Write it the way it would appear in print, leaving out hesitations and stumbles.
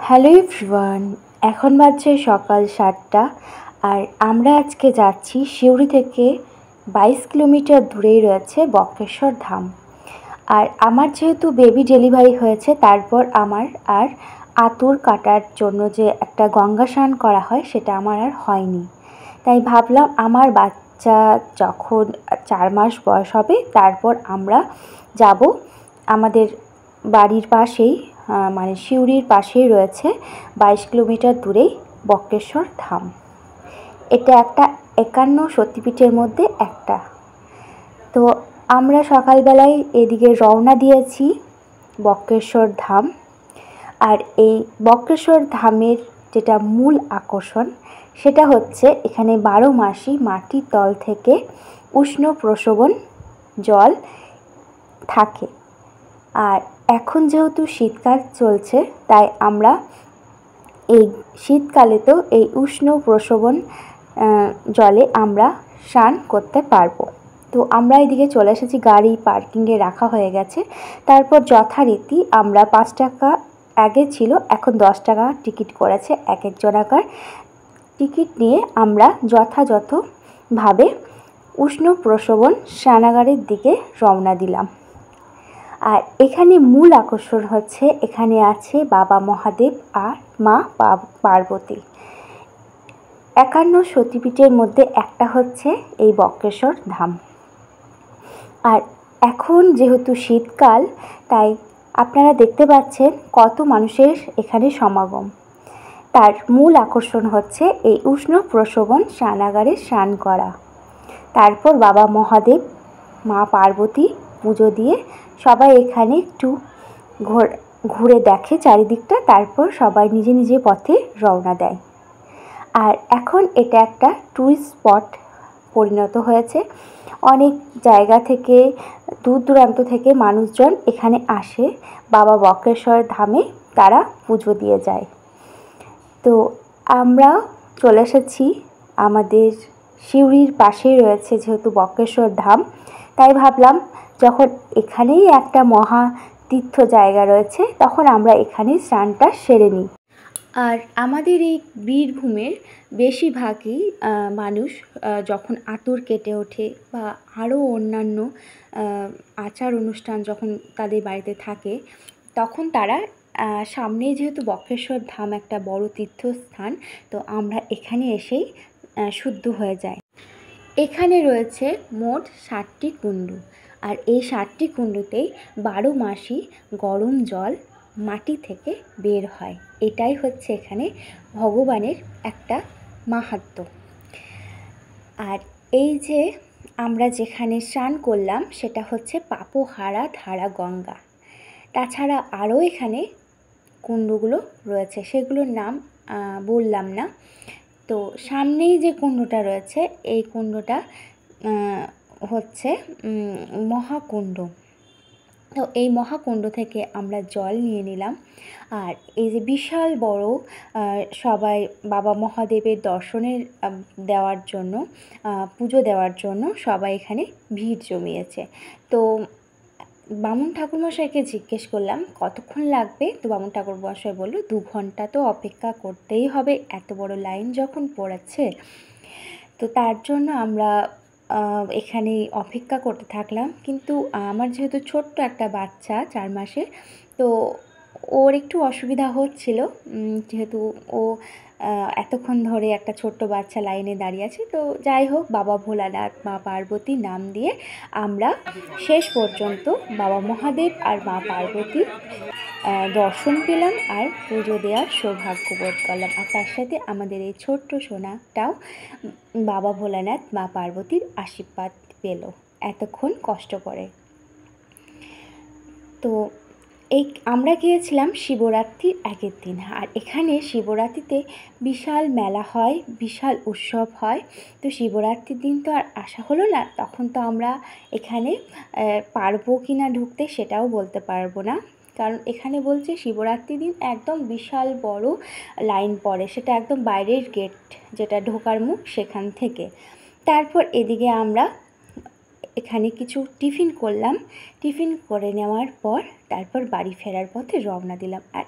Hello everyone, এখন বাজছে সকাল 7টা। আর আমরা আজকে যাচ্ছি সিউড়ি থেকে 22 কিলোমিটার দূরেই রয়েছে বক্রেশ্বর ধাম। আর আমার যেহেতু বেবি ডেলিভারি হয়েছে, তারপর আমার আর আঁতুড় কাটার জন্য যে একটা গঙ্গা স্নান করা হয় সেটা আমার আর হয়নি। তাই ভাবলাম আমার বাচ্চা যখন 4 মাস বয়স হবে তারপর আমরা যাব। আমাদের বাড়ির পাশেই মানে সিউড়ির পাশেই রয়েছে 22 কিলোমিটার দূরেই বক্রেশ্বর ধাম। এটা একটা 51 শক্তিপীঠের মধ্যে একটা। তো আমরা সকালবেলায় এদিকে রওনা দিয়েছি বক্রেশ্বর ধাম। আর এই বক্রেশ্বর ধামের যেটা মূল আকর্ষণ সেটা হচ্ছে এখানে 12 মাসই মাটির তল থেকে উষ্ণ প্রস্রবণ জল থাকে। আর এখন যেহেতু শীতকাল চলছে তাই আমরা এই শীতকালেতেও এই উষ্ণ প্রস্রবণ জলে আমরা স্নান করতে পারবো। তো আমরা এদিকে চলে এসেছি, গাড়ি পার্কিংয়ে রাখা হয়ে গেছে। তারপর যথারীতি আমরা 5 টাকা আগে ছিল, এখন 10 টাকা টিকিট করেছে এক একজনাকার। টিকিট নিয়ে আমরা যথাযথভাবে উষ্ণ প্রস্রবণ স্নানাগারের দিকে রওনা দিলাম। আর এখানে মূল আকর্ষণ হচ্ছে এখানে আছে বাবা মহাদেব আর মা পার্বতী। 51 সতীপীঠের মধ্যে একটা হচ্ছে এই বক্রেশ্বর ধাম। আর এখন যেহেতু শীতকাল তাই আপনারা দেখতে পাচ্ছেন কত মানুষের এখানে সমাগম। তার মূল আকর্ষণ হচ্ছে এই উষ্ণ প্রস্রবণ স্নানাগারে স্নান করা। তারপর বাবা মহাদেব মা পার্বতী পুজো দিয়ে সবাই এখানে একটু ঘুরে দেখে চারিদিকটা, তারপর সবাই নিজে নিজে পথে রওনা দেয়। আর এখন এটা একটা ট্যুরিস্ট স্পট পরিণত হয়েছে। অনেক জায়গা থেকে দূর দূরান্ত থেকে মানুষজন এখানে আসে বাবা বক্রেশ্বর ধামে, তারা পুজো দিয়ে যায়। তো আমরা চলে এসেছি, আমাদের সিউড়ির পাশেই রয়েছে যেহেতু বক্রেশ্বর ধাম, তাই ভাবলাম যখন এখানেই একটা মহা তীর্থ জায়গা রয়েছে তখন আমরা এখানেই স্নানটা সেরে নিই। আর আমাদের এই বীরভূমের বেশিরভাগই মানুষ যখন আঁতুড় কেটে ওঠে বা আরও অন্যান্য আচার অনুষ্ঠান যখন তাদের বাড়িতে থাকে, তখন তারা সামনেই যেহেতু বক্রেশ্বর ধাম একটা বড় তীর্থস্থান, তো আমরা এখানে এসেই শুদ্ধ হয়ে যাই। এখানে রয়েছে মোট 7টি কুণ্ড। আর এই 7টি কুণ্ডতেই 12 মাসই গরম জল মাটি থেকে বের হয়। এটাই হচ্ছে এখানে ভগবানের একটা মাহাত্ম্য। আর এই যে আমরা যেখানে স্নান করলাম সেটা হচ্ছে পাপহারা ধারা গঙ্গা। তাছাড়া আরও এখানে কুণ্ডগুলো রয়েছে, সেগুলোর নাম বললাম না। তো সামনেই যে কুণ্ডটা রয়েছে এই কুণ্ডটা হচ্ছে মহাকুণ্ড। তো এই মহাকুণ্ড থেকে আমরা জল নিয়ে নিলাম। আর এই যে বিশাল বড় সবাই বাবা মহাদেবের দর্শনের দেওয়ার জন্য, পুজো দেওয়ার জন্য সবাই এখানে ভিড় জমিয়েছে। তো বামুন ঠাকুরমশাইকে জিজ্ঞেস করলাম কতক্ষণ লাগবে, তো বামুন ঠাকুরমশাই বলল 2 ঘন্টা তো অপেক্ষা করতেই হবে, এত বড় লাইন যখন পড়েছে। তো তার জন্য আমরা এখানে অপেক্ষা করতে থাকলাম। কিন্তু আমার যেহেতু ছোট্ট একটা বাচ্চা 4 মাসে, তো ওর একটু অসুবিধা হচ্ছিল, যেহেতু ও এতক্ষণ ধরে একটা ছোট্ট বাচ্চা লাইনে দাঁড়িয়ে আছে। তো যাই হোক, বাবা ভোলানাথ মা পার্বতী নাম দিয়ে আমরা শেষ পর্যন্ত বাবা মহাদেব আর মা পার্বতী দর্শন পেলাম আর পুজো দেওয়ার সৌভাগ্য বোধ করলাম। আর তার সাথে আমাদের এই ছোট্ট সোনাটাও বাবা ভোলানাথ মা পার্বতীর আশীর্বাদ পেল এতক্ষণ কষ্ট করে। তো এই আমরা গিয়েছিলাম শিবরাত্রির আগের দিন। আর এখানে শিবরাত্রিতে বিশাল মেলা হয়, বিশাল উৎসব হয়। তো শিবরাত্রির দিন তো আর আসা হলো না, তখন তো আমরা এখানে পারবো কি না ঢুকতে সেটাও বলতে পারবো না, কারণ এখানে বলছে শিবরাত্রির দিন একদম বিশাল বড় লাইন পড়ে, সেটা একদম বাইরের গেট যেটা ঢোকার মুখ সেখান থেকে। তারপর এদিকে আমরা এখানে কিছু টিফিন করলাম। টিফিন করে নেওয়ার পর তারপর বাড়ি ফেরার পথে রওনা দিলাম। আর